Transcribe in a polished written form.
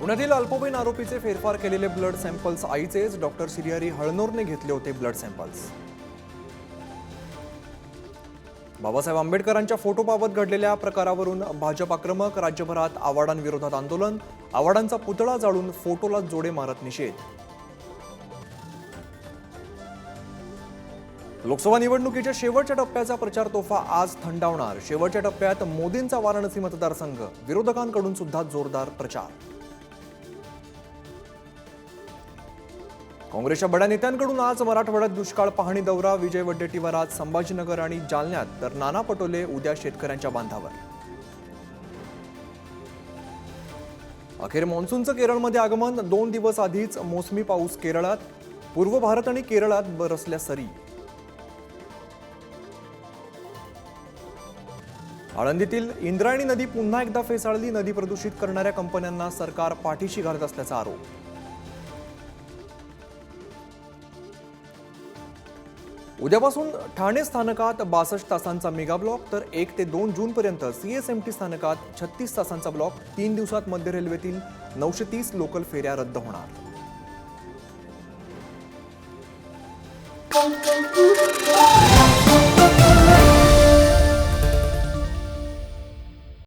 पुण्यातील अल्पवयीन आरोपीचे फेरफार केलेले ब्लड सॅम्पल्स आईचेच डॉक्टर श्रीहरी हळनोरने घेतले होते ब्लड सॅम्पल्स. बाबासाहेब आंबेडकरांच्या फोटोबाबत घडलेल्या प्रकारावरून भाजप आक्रमक. राज्यभरात आवाडांविरोधात आंदोलन. आवाडांचा पुतळा जाळून फोटोला जोडे मारत निषेध. लोकसभा निवडणुकीच्या शेवटच्या टप्प्याचा प्रचार तोफा आज थंडावणार. शेवटच्या टप्प्यात मोदींचा वाराणसी मतदारसंघ. विरोधकांकडून सुद्धा जोरदार प्रचार. काँग्रेसच्या बड्या नेत्यांकडून आज मराठवाड्यात दुष्काळ पाहणी दौरा. विजय वडेट्टीवार आज संभाजीनगर आणि जालन्यात, तर नाना पटोले उद्या शेतकऱ्यांच्या बांधावर. अखेर मान्सूनचं केरळमध्ये आगमन. 2 दिवस आधीच मोसमी पाऊस केरळात. पूर्व भारत आणि केरळात बरसल्या सरी. आळंदीतील इंद्रायणी नदी पुन्हा एकदा फेसाळली. नदी प्रदूषित करणाऱ्या कंपन्यांना सरकार पाठीशी घालत असल्याचा आरोप. उद्यापासून ठाणे स्थानकात 62 तासांचा मेगा ब्लॉक, तर 1 ते 2 जूनपर्यंत सीएसएमटी स्थानकात 36 तासांचा ब्लॉक. 3 दिवसात मध्य रेल्वेतील 930 लोकल फेऱ्या रद्द होणार.